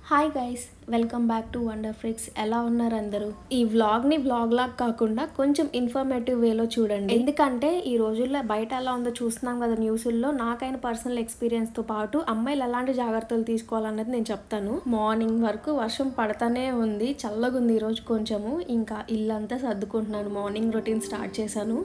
Hi guys, welcome back to wonder ఫ్రిక్స్. ఎలా ఉన్నారు అందరూ? ఈ వ్లాగ్ని వ్లాగ్ లాగా కాకుండా కొంచెం ఇన్ఫర్మేటివ్ వేలో చూడండి. ఎందుకంటే ఈ రోజుల్లో బయట ఎలా ఉందో చూస్తున్నాం కదా న్యూస్లో. నాకైన పర్సనల్ ఎక్స్పీరియన్స్తో పాటు అమ్మాయిలు ఎలాంటి జాగ్రత్తలు తీసుకోవాలన్నది నేను చెప్తాను. మార్నింగ్ వరకు వర్షం పడతానే ఉంది, చల్లగా ఉంది ఈరోజు కొంచెము. ఇంకా ఇల్లంతా సర్దుకుంటున్నాను, మార్నింగ్ రొటీన్ స్టార్ట్ చేశాను.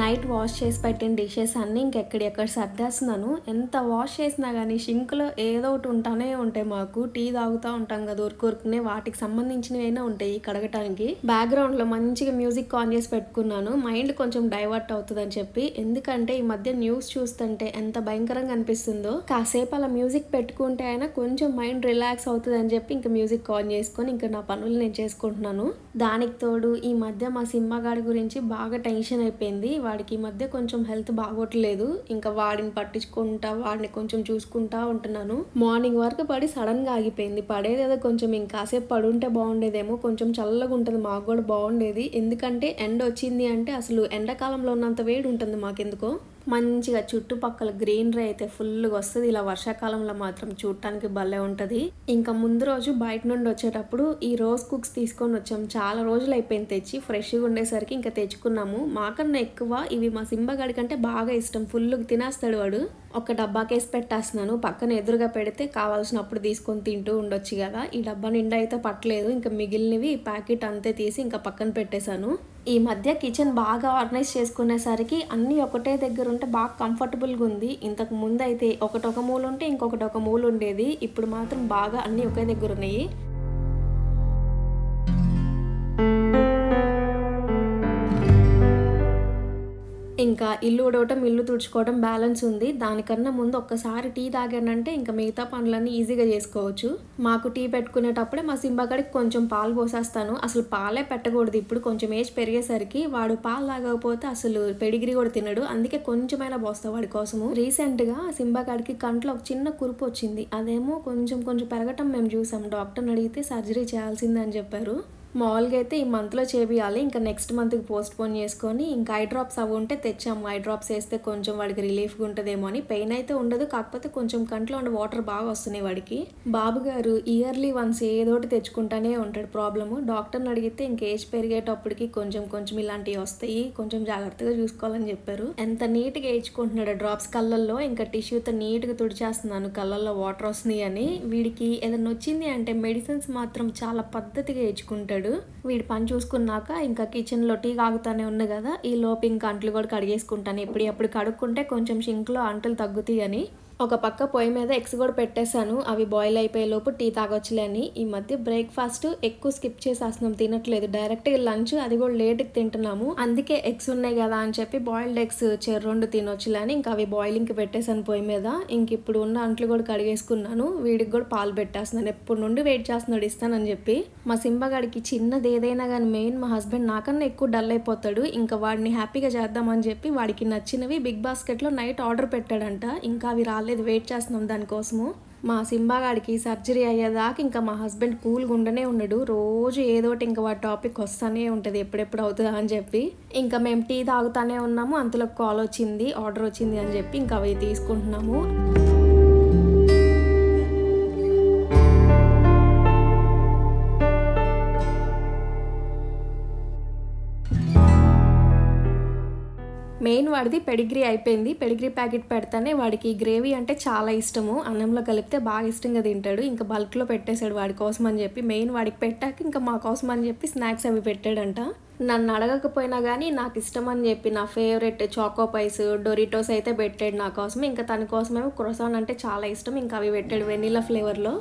నైట్ వాష్ చేసి పెట్టిన డిషెస్ అన్నీ ఇంకెక్కడెక్కడ సర్దేస్తున్నాను. ఎంత వాష్ చేసినా కానీ షింక్లో ఏదో ఒకటి ఉంటానే ఉంటాయి. మాకు టీ తాగుతూ ఉంటాం కదా, ఊరుకునే వాటికి సంబంధించినవైనా ఉంటాయి కడగటానికి. బ్యాక్గ్రౌండ్లో మంచిగా మ్యూజిక్ ఆన్ చేసి పెట్టుకున్నాను, మైండ్ కొంచెం డైవర్ట్ అవుతుందని చెప్పి. ఎందుకంటే ఈ మధ్య న్యూస్ చూస్తుంటే ఎంత భయంకరంగా అనిపిస్తుందో. కాసేపు అలా మ్యూజిక్ పెట్టుకుంటే అయినా కొంచెం మైండ్ రిలాక్స్ అవుతుంది అని చెప్పి ఇంకా మ్యూజిక్ ఆన్ చేసుకొని ఇంకా నా పనులు నేను చేసుకుంటున్నాను. దానికి తోడు ఈ మధ్య మా సింహగాడి గురించి బాగా టెన్షన్ అయిపోయింది. వాడికి ఈ మధ్య కొంచెం హెల్త్ బాగోట్లేదు. ఇంకా వాడిని పట్టించుకుంటా వాడిని కొంచెం చూసుకుంటా ఉంటున్నాను. మార్నింగ్ వరకు పడి సడన్ గా ఆగిపోయింది. పడేదేదో కొంచెం ఇంకాసేపు పడుంటే బాగుండేదేమో, కొంచెం చల్లగా ఉంటుంది, మాకు కూడా బాగుండేది. ఎందుకంటే ఎండ వచ్చింది అంటే అసలు ఎండాకాలంలో ఉన్నంత వేడి ఉంటుంది మాకెందుకో. మంచిగా చుట్టుపక్కల గ్రీనరీ అయితే ఫుల్గా వస్తుంది. ఇలా వర్షాకాలంలో మాత్రం చూడటానికి భలే ఉంటుంది. ఇంకా ముందు రోజు బయట నుండి వచ్చేటప్పుడు ఈ రోజ్ కుక్స్ తీసుకొని వచ్చాం. చాలా రోజులు అయిపోయింది తెచ్చి, ఫ్రెష్గా ఉండేసరికి ఇంకా తెచ్చుకున్నాము. మాకన్నా ఎక్కువ ఇవి మా సింబగాడి కంటే బాగా ఇష్టం, ఫుల్గా తినేస్తాడు వాడు. ఒక డబ్బాకేసి పెట్టేస్తున్నాను, పక్కన ఎదురుగా పెడితే కావాల్సినప్పుడు తీసుకొని తింటూ ఉండొచ్చు కదా. ఈ డబ్బా నిండా అయితే పట్టలేదు, ఇంకా మిగిలినవి ప్యాకెట్ అంతే తీసి ఇంకా పక్కన పెట్టేశాను. ఈ మధ్య కిచెన్ బాగా ఆర్గనైజ్ చేసుకునేసరికి అన్నీ ఒకటే దగ్గర ఉంటే బాగా కంఫర్టబుల్గా ఉంది. ఇంతకు ముందు అయితే ఒకటి ఒక మూల ఉంటే ఇంకొకటి ఒక మూల ఉండేది. ఇప్పుడు మాత్రం బాగా అన్నీ ఒకే దగ్గర ఉన్నాయి. ఇంకా ఇల్లు ఉడవటం ఇల్లు తుడుచుకోవడం బ్యాలెన్స్ ఉంది. దానికన్నా ముందు ఒక్కసారి టీ తాగానంటే ఇంకా మిగతా పనులన్నీ ఈజీగా చేసుకోవచ్చు. మాకు టీ పెట్టుకునేటప్పుడే మా సింబగాడికి కొంచెం పాలు పోసేస్తాను. అసలు పాలే పెట్టకూడదు, ఇప్పుడు కొంచెం ఏజ్ పెరిగేసరికి వాడు పాలు తాగకపోతే అసలు పెడిగిరి కూడా తినడు. అందుకే కొంచెమైనా పోస్తా వాడి కోసము. రీసెంట్గా సింబగాడికి కంట్లో ఒక చిన్న కురుపు వచ్చింది. అదేమో కొంచెం పెరగటం మేము చూసాం. డాక్టర్ని అడిగితే సర్జరీ చేయాల్సిందని చెప్పారు. మామూలుగా అయితే ఈ మంత్లో చేపియాలి, ఇంకా నెక్స్ట్ మంత్కి పోస్ట్ పోన్ చేసుకొని ఇంకా ఐ డ్రాప్స్ అవి ఉంటే తెచ్చాము. ఐ డ్రాప్స్ వేస్తే కొంచెం వాడికి రిలీఫ్గా ఉంటుందేమో అని. పెయిన్ అయితే ఉండదు, కాకపోతే కొంచెం కంట్లో ఉండే వాటర్ బాగా వస్తున్నాయి వాడికి. బాబు గారు ఇయర్లీ వన్స్ ఏదోటి తెచ్చుకుంటానే ఉంటాడు ప్రాబ్లము. డాక్టర్ని అడిగితే ఇంక ఏజ్ పెరిగేటప్పటికి కొంచెం ఇలాంటివి వస్తాయి, కొంచెం జాగ్రత్తగా చూసుకోవాలని చెప్పారు. ఎంత నీట్గా వేయించుకుంటున్నాడు డ్రాప్స్ కళ్ళల్లో. ఇంకా టిష్యూతో నీట్గా తుడిచేస్తున్నాను, కళ్ళల్లో వాటర్ వస్తున్నాయి అని. వీడికి ఏదైనా వచ్చింది అంటే మెడిసిన్స్ మాత్రం చాలా పద్ధతిగా వేయించుకుంటాడు. వీడి పని చూసుకున్నాక ఇంకా కిచెన్లో టీ కాగుతానే ఉంది కదా, ఈ లోపు ఇంకా అంట్లు కూడా కడిగేసుకుంటాను. ఎప్పుడు కడుక్కుంటే కొంచెం షింక్లో అంటులు తగ్గుతాయి అని. ఒక పక్క పొయ్యి మీద ఎగ్స్ కూడా పెట్టేశాను, అవి బాయిల్ అయిపోయే లోపు టీ తాగొచ్చులే అని. ఈ మధ్య బ్రేక్ఫాస్ట్ ఎక్కువ స్కిప్ చేసేస్తున్నాం, తినట్లేదు. డైరెక్ట్గా లంచ్, అది కూడా లేట్కి తింటున్నాము. అందుకే ఎగ్స్ ఉన్నాయి కదా అని చెప్పి బాయిల్డ్ ఎగ్స్ 2 తినొచ్చులే అని ఇంకా అవి బాయిలింగ్కి పెట్టేశాను పొయ్యి మీద. ఇంక ఇప్పుడు ఉన్న అంట్లు కూడా కడిగేసుకున్నాను. వీడికి కూడా పాలు పెట్టేస్తున్నాను, ఎప్పుడు నుండి వెయిట్ చేస్తున్నాడు ఇస్తానని చెప్పి. మా సింబగాడికి చిన్నది ఏదైనా కానీ మెయిన్ మా హస్బెండ్ నాకన్నా ఎక్కువ డల్ అయిపోతాడు. ఇంకా వాడిని హ్యాపీగా చేద్దామని చెప్పి వాడికి నచ్చినవి బిగ్ బాస్కెట్లో నైట్ ఆర్డర్ పెట్టాడంట. ఇంకా అవి వెయిట్ చేస్తున్నాం దానికోసము. మా సింబాగాడికి సర్జరీ అయ్యేదాకా ఇంకా మా హస్బెండ్ కూల్గా ఉండనే ఉన్నాడు. రోజు ఏదోటి ఇంకా వాడి టాపిక్ వస్తానే ఉంటుంది, ఎప్పుడెప్పుడు అవుతుందా అని చెప్పి. ఇంకా మేము టీ తాగుతానే ఉన్నాము, అంతలో కాల్ వచ్చింది, ఆర్డర్ వచ్చింది అని చెప్పి ఇంకా అవి తీసుకుంటున్నాము. మెయిన్ వాడిది పెడిగ్రీ అయిపోయింది. పెడిగ్రీ ప్యాకెట్ పెడతానే వాడికి గ్రేవీ అంటే చాలా ఇష్టము, అన్నంలో కలిపితే బాగా ఇష్టంగా తింటాడు. ఇంకా బల్క్లో పెట్టేశాడు వాడి కోసం అని చెప్పి. మెయిన్ వాడికి పెట్టాక ఇంకా మా కోసం అని చెప్పి స్నాక్స్ అవి పెట్టాడంట. నన్ను అడగకపోయినా కానీ నాకు ఇష్టం అని చెప్పి నా ఫేవరెట్ చాకో పైస్, డొరిటోస్ అయితే పెట్టాడు నా కోసం. ఇంకా తన కోసమేమో క్రోసాన్ అంటే చాలా ఇష్టం, ఇంకా అవి పెట్టాడు వెనిలా ఫ్లేవర్లో.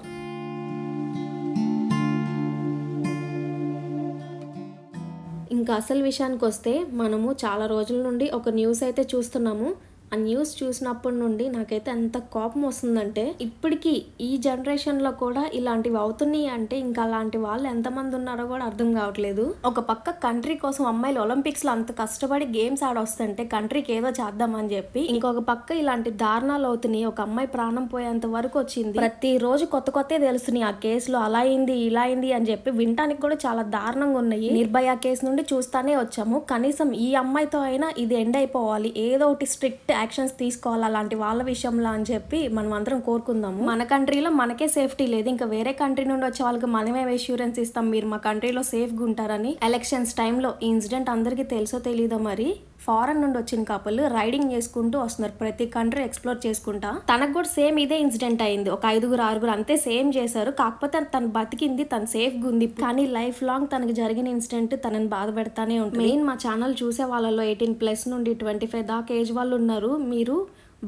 ఇంకా అసలు విషయానికి వస్తే మనము చాలా రోజుల నుండి ఒక న్యూస్ అయితే చూస్తున్నాము. ఆ న్యూస్ చూసినప్పటి నుండి నాకైతే ఎంత కోపం వస్తుందంటే, ఇప్పటికీ ఈ జనరేషన్లో కూడా ఇలాంటివి అవుతున్నాయి అంటే ఇంకా అలాంటి వాళ్ళు ఎంతమంది ఉన్నారో కూడా అర్థం కావట్లేదు. ఒక పక్క కంట్రీ కోసం అమ్మాయిలు ఒలింపిక్స్లో అంత కష్టపడి గేమ్స్ ఆడొస్తుంటే కంట్రీకి ఏదో చేద్దామని చెప్పి, ఇంకొక పక్క ఇలాంటి దారుణాలు అవుతున్నాయి. ఒక అమ్మాయి ప్రాణం పోయేంత వరకు వచ్చింది. ప్రతిరోజు కొత్త తెలుస్తున్నాయి. ఆ కేసులో అలా అయింది ఇలా అయింది అని చెప్పి వినటానికి కూడా చాలా దారుణంగా ఉన్నాయి. నిర్భయ కేసు నుండి చూస్తానే వచ్చాము. కనీసం ఈ అమ్మాయితో అయినా ఇది ఎండ్ అయిపోవాలి, ఏదో ఒకటి స్ట్రిక్ట్ యాక్షన్స్ తీసుకోవాలి అలాంటి వాళ్ళ విషయంలో అని చెప్పి మనం అందరం కోరుకుందాము. మన కంట్రీలో మనకే సేఫ్టీ లేదు, ఇంకా వేరే కంట్రీ నుండి వచ్చే వాళ్ళకి మనమే అష్యూరెన్స్ ఇస్తాం మీరు మా కంట్రీలో సేఫ్గా ఉంటారని. ఎలక్షన్స్ టైంలో ఈ ఇన్సిడెంట్ అందరికీ తెలుసో తెలీదో మరి, ఫారెన్ నుండి వచ్చిన కపుల్ రైడింగ్ చేసుకుంటూ వస్తున్నారు, ప్రతి కంట్రీ ఎక్స్ప్లోర్ చేసుకుంటా. తనకు కూడా సేమ్ ఇదే ఇన్సిడెంట్ అయింది, ఒక 5-6 అంతే సేమ్ చేశారు. కాకపోతే తను బతికింది, తను సేఫ్గా ఉంది. కానీ లైఫ్ లాంగ్ తనకి జరిగిన ఇన్సిడెంట్ తనని బాధ పెడతానే ఉంటుంది. మెయిన్ మా ఛానల్ చూసే వాళ్ళలో 18+ నుండి 25 దాకా ఏజ్ వాళ్ళు ఉన్నారు. మీరు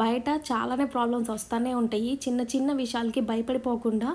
బయట చాలానే ప్రాబ్లమ్స్ వస్తూనే ఉంటాయి. చిన్న చిన్న విషయాలకి భయపడిపోకుండా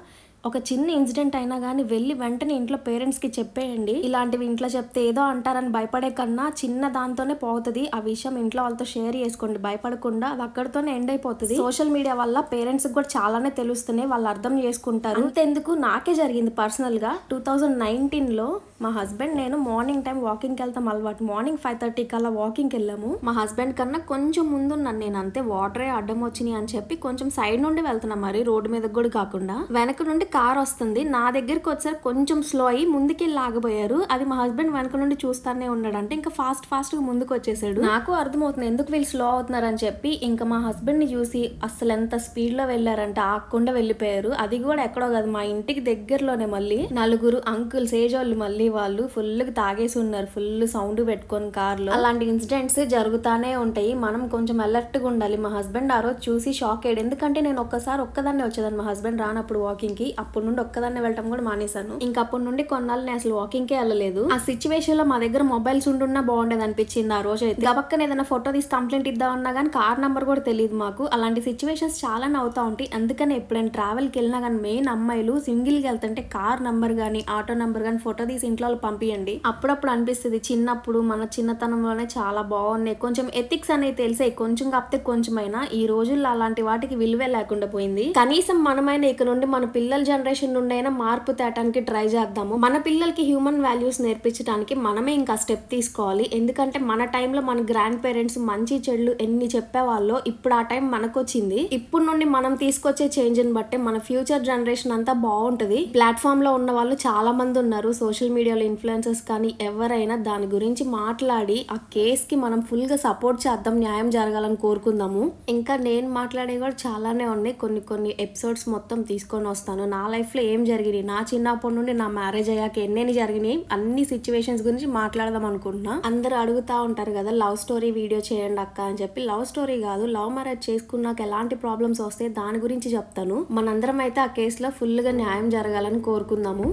ఒక చిన్న ఇన్సిడెంట్ అయినా కానీ వెళ్ళి వెంటనే ఇంట్లో పేరెంట్స్కి చెప్పేయండి. ఇలాంటివి ఇంట్లో చెప్తే ఏదో అంటారని భయపడే కన్నా చిన్న దాంతోనే పోతుంది. ఆ విషయం ఇంట్లో వాళ్ళతో షేర్ చేసుకోండి భయపడకుండా, అది అక్కడితోనే ఎండ్ అయిపోతుంది. సోషల్ మీడియా వల్ల పేరెంట్స్కి కూడా చాలానే తెలుస్తున్నాయి, వాళ్ళు అర్థం చేసుకుంటారు. అంతెందుకు నాకే జరిగింది పర్సనల్గా. 2019లో మా హస్బెండ్ నేను మార్నింగ్ టైం వాకింగ్కి వెళ్తాం అలవాటు. మార్నింగ్ 5:30 కల్లా వాకింగ్కి వెళ్ళాము. మా హస్బెండ్ కన్నా కొంచెం ముందున్నాను నేను, అంతే వాటరే అడ్డం వచ్చినాయి అని చెప్పి కొంచెం సైడ్ నుండి వెళ్తున్నా, మరి రోడ్డు మీద కూడా కాకుండా. వెనక నుండి కార్ వస్తుంది, నా దగ్గరికి వచ్చారు కొంచెం స్లో అయ్యి ముందుకెళ్ళి ఆగిపోయారు. అది మా హస్బెండ్ వెనక నుండి చూస్తానే ఉన్నాడు, అంటే ఇంకా ఫాస్ట్ గా ముందుకు వచ్చేసాడు. నాకు అర్థమవుతుంది ఎందుకు వీళ్ళు స్లో అవుతున్నారు అని చెప్పి. ఇంకా మా హస్బెండ్ ని చూసి అసలు ఎంత స్పీడ్ లో వెళ్ళారంటే ఆగకుండా వెళ్ళిపోయారు. అది కూడా ఎక్కడో కాదు, మా ఇంటికి దగ్గరలోనే. మళ్ళీ 4 అంకుల్స్ ఏజ్ వాళ్ళు, మళ్ళీ వాళ్ళు ఫుల్ గా తాగేసి ఉన్నారు, ఫుల్ సౌండ్ పెట్టుకొని కార్లో. అలాంటి ఇన్సిడెంట్స్ జరుగుతానే ఉంటాయి, మనం కొంచెం అలర్ట్ గా ఉండాలి. మా హస్బెండ్ ఆ రోజు చూసి షాక్ అయ్యాడు, ఎందుకంటే నేను ఒక్కదాన్నే వచ్చేదాన్ని మా హస్బెండ్ రానప్పుడు వాకింగ్ కి. అప్పటి నుండి ఒక్కదాన్నే వెళ్ళటం కూడా మానేశాను. ఇంకా అప్పటి నుండి కొన్నాళ్ళు నేను అసలు వాకింగ్ కే వెళ్ళలేదు. ఆ సిచ్యువేషన్ లో మా దగ్గర మొబైల్స్ ఉంటున్నా బాగుండేది అనిపించింది ఆ రోజు అయితే. గబక్కన ఏదైనా ఫోటో తీసి కంప్లైంట్ ఇద్దామన్నా కానీ కార్ నంబర్ కూడా తెలియదు మాకు. అలాంటి సిచ్యువేషన్స్ చాలానే అవుతా ఉంటాయి. అందుకని ఎప్పుడైనా ట్రావెల్ కి వెళ్ళినా కానీ మెయిన్ అమ్మాయిలు సింగిల్ గా వెళ్తుంటే కార్ నంబర్ గానీ ఆటో నంబర్ గానీ ఫోటో తీసి ఇంట్లో పంపియండి. అప్పుడప్పుడు అనిపిస్తుంది చిన్నప్పుడు మన చిన్నతనంలోనే చాలా బాగున్నాయి, కొంచెం ఎథిక్స్ అనేవి తెలిసాయి, కొంచెం కాకపోతే కొంచెమైనా. ఈ రోజుల్లో అలాంటి వాటికి విలువే లేకుండా పోయింది. కనీసం మనమైనా ఇక నుండి మన పిల్లల జనరేషన్ నుండి అయినా మార్పు తేటానికి ట్రై చేద్దాము. మన పిల్లలకి హ్యూమన్ వాల్యూస్ నేర్పించడానికి మనమే ఇంకా స్టెప్ తీసుకోవాలి. ఎందుకంటే మన టైంలో మన గ్రాండ్ పేరెంట్స్ మంచి చెడులు ఎన్ని చెప్పేవాళ్ళో ఇప్పుడు ఆ టైం మనకు వచ్చింది. ఇప్పుడు నుండి మనం తీసుకొచ్చే చేంజ్ ని బట్టే మన ఫ్యూచర్ జనరేషన్ అంతా బాగుంటది. ప్లాట్ఫామ్ లో ఉన్న వాళ్ళు చాలా మంది ఉన్నారు, సోషల్ మీడియాలో ఇన్ఫ్లుయెన్సర్స్ కానీ ఎవరైనా దాని గురించి మాట్లాడి ఆ కేస్ కి మనం ఫుల్ గా సపోర్ట్ చేద్దాం, న్యాయం జరగాలని కోరుకుందాము. ఇంకా నేను మాట్లాడే కూడా చాలానే ఉన్నాయి, కొన్ని ఎపిసోడ్స్ మొత్తం తీసుకొని వస్తాను. నా లైఫ్ లో ఏం జరిగినాయి, నా చిన్నప్పటి నుండి నా మ్యారేజ్ అయ్యాక ఎన్ని జరిగినాయి, అన్ని సిచ్యువేషన్స్ గురించి మాట్లాడదాం అనుకుంటున్నా. అందరూ అడుగుతా ఉంటారు కదా లవ్ స్టోరీ వీడియో చేయండి అక్క అని చెప్పి. లవ్ స్టోరీ కాదు, లవ్ మ్యారేజ్ చేసుకున్నాక ఎలాంటి ప్రాబ్లమ్స్ వస్తాయి దాని గురించి చెప్తాను. మనందరం అయితే ఆ కేసులో ఫుల్ గా న్యాయం జరగాలని కోరుకుందాము.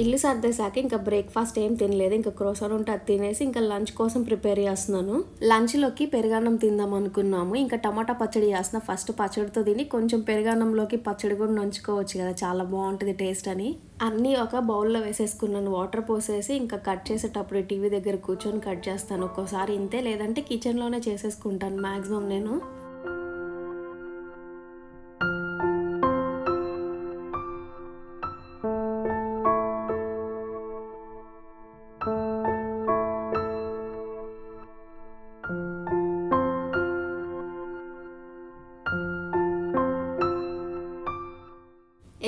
ఇల్లు సర్దేశాక ఇంకా బ్రేక్ఫాస్ట్ ఏం తినలేదు, ఇంకా క్రోసాన్ ఉంటే అది తినేసి ఇంకా లంచ్ కోసం ప్రిపేర్ చేస్తున్నాను. లంచ్లోకి పెరుగన్నం తిందాం అనుకున్నాము. ఇంకా టమాటా పచ్చడి చేస్తున్నా. ఫస్ట్ పచ్చడితో తిని కొంచెం పెరుగన్నంలోకి పచ్చడి కూడా నంచుకోవచ్చు కదా, చాలా బాగుంటుంది టేస్ట్ అని. అన్నీ ఒక బౌల్లో వేసేసుకున్నాను, వాటర్ పోసేసి. ఇంకా కట్ చేసేటప్పుడు టీవీ దగ్గర కూర్చొని కట్ చేస్తాను. ఒక్కోసారి ఇంతే, లేదంటే కిచెన్లోనే చేసేసుకుంటాను మ్యాక్సిమం నేను.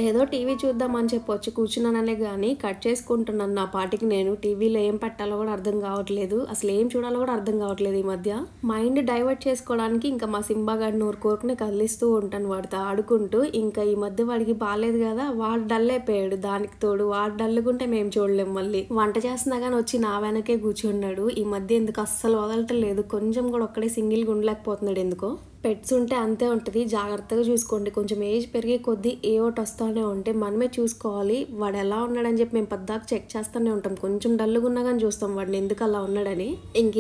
ఏదో టీవీ చూద్దామని చెప్పొచ్చు కూర్చున్నాననే కానీ కట్ చేసుకుంటున్నాను నా పాటికి నేను. టీవీలో ఏం పెట్టాలో కూడా అర్థం కావట్లేదు, అసలు ఏం చూడాలో కూడా అర్థం కావట్లేదు ఈ మధ్య. మైండ్ డైవర్ట్ చేసుకోవడానికి ఇంకా మా సింబాగాడి నోరు కోరుకునే కదిలిస్తూ ఉంటాను వాడితో ఆడుకుంటూ. ఇంకా ఈ మధ్య వాడికి బాగాలేదు కదా, వాడు డల్ అయిపోయాడు. దానికి తోడు వాడు డల్లుకుంటే మేము చూడలేము. మళ్ళీ వంట చేస్తున్నా కానీ వచ్చి నా వెనకే కూర్చున్నాడు. ఈ మధ్య ఎందుకు అస్సలు వదలటం లేదు, కొంచెం కూడా ఒక్కడే సింగిల్గా ఉండలేకపోతున్నాడు ఎందుకో. పెట్స్ ఉంటే అంతే ఉంటుంది, జాగ్రత్తగా చూసుకోండి. కొంచెం ఏజ్ పెరిగే కొద్దీ ఏ ఒకటి వస్తూనే ఉంటే మనమే చూసుకోవాలి. వాడు ఎలా ఉన్నాడని చెప్పి మేము పద్దాక చెక్ చేస్తూనే ఉంటాం. కొంచెం డల్లుగా ఉన్నా కానీ చూస్తాం వాడిని ఎందుకు అలా ఉన్నాడని.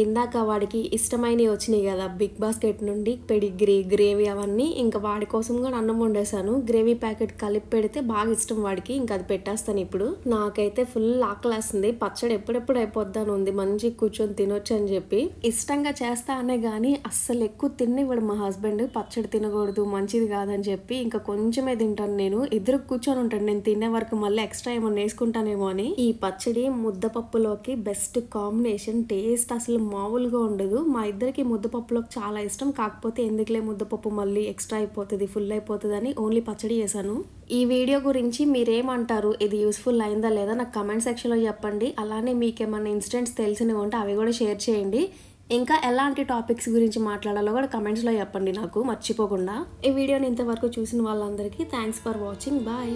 ఇందాక వాడికి ఇష్టమైనవి వచ్చినాయి కదా బిగ్ బాస్కెట్ నుండి, పెడిగ్రీ, గ్రేవీ అవన్నీ. ఇంకా వాడి కోసం కూడా అన్నం వండేసాను. గ్రేవీ ప్యాకెట్ కలిపి పెడితే బాగా ఇష్టం వాడికి, ఇంకా అది పెట్టేస్తాను ఇప్పుడు. నాకైతే ఫుల్ ఆకలేస్తుంది, పచ్చడి ఎప్పుడెప్పుడు అయిపోద్దాను ఉంది, మంచి కూర్చొని తినొచ్చు అని చెప్పి. ఇష్టంగా చేస్తా అనే కానీ అస్సలు ఎక్కువ తిన్నివ్వడు మా హస్బెండ్ పచ్చడి తినకూడదు మంచిది కాదని చెప్పి ఇంకా కొంచెమే తింటాను నేను. ఎదురు కూర్చొని ఉంటాను నేను తినే వరకు, మళ్ళీ ఎక్స్ట్రా ఏమన్నా వేసుకుంటానేమో అని. ఈ పచ్చడి ముద్దపప్పులోకి బెస్ట్ కాంబినేషన్. టేస్ట్ అసలు మామూలుగా ఉండదు. మా ఇద్దరికి ముద్దపప్పులోకి చాలా ఇష్టం. కాకపోతే ఎందుకులే ముద్దపప్పు మళ్ళీ ఎక్స్ట్రా అయిపోతుంది, ఫుల్ అయిపోతుంది అని ఓన్లీ పచ్చడి చేశాను. ఈ వీడియో గురించి మీరేమంటారు, ఇది యూస్ఫుల్ అయిందా లేదా నాకు కమెంట్ సెక్షన్లో చెప్పండి. అలానే మీకేమన్నా ఇన్సిడెంట్స్ తెలిసినవి ఉంటే అవి కూడా షేర్ చేయండి. ఇంకా ఎలాంటి టాపిక్స్ గురించి మాట్లాడాలో కూడా కమెంట్స్లో చెప్పండి నాకు మర్చిపోకుండా. ఈ వీడియోని ఇంతవరకు చూసిన వాళ్ళందరికీ థ్యాంక్స్ ఫర్ వాచింగ్. బాయ్.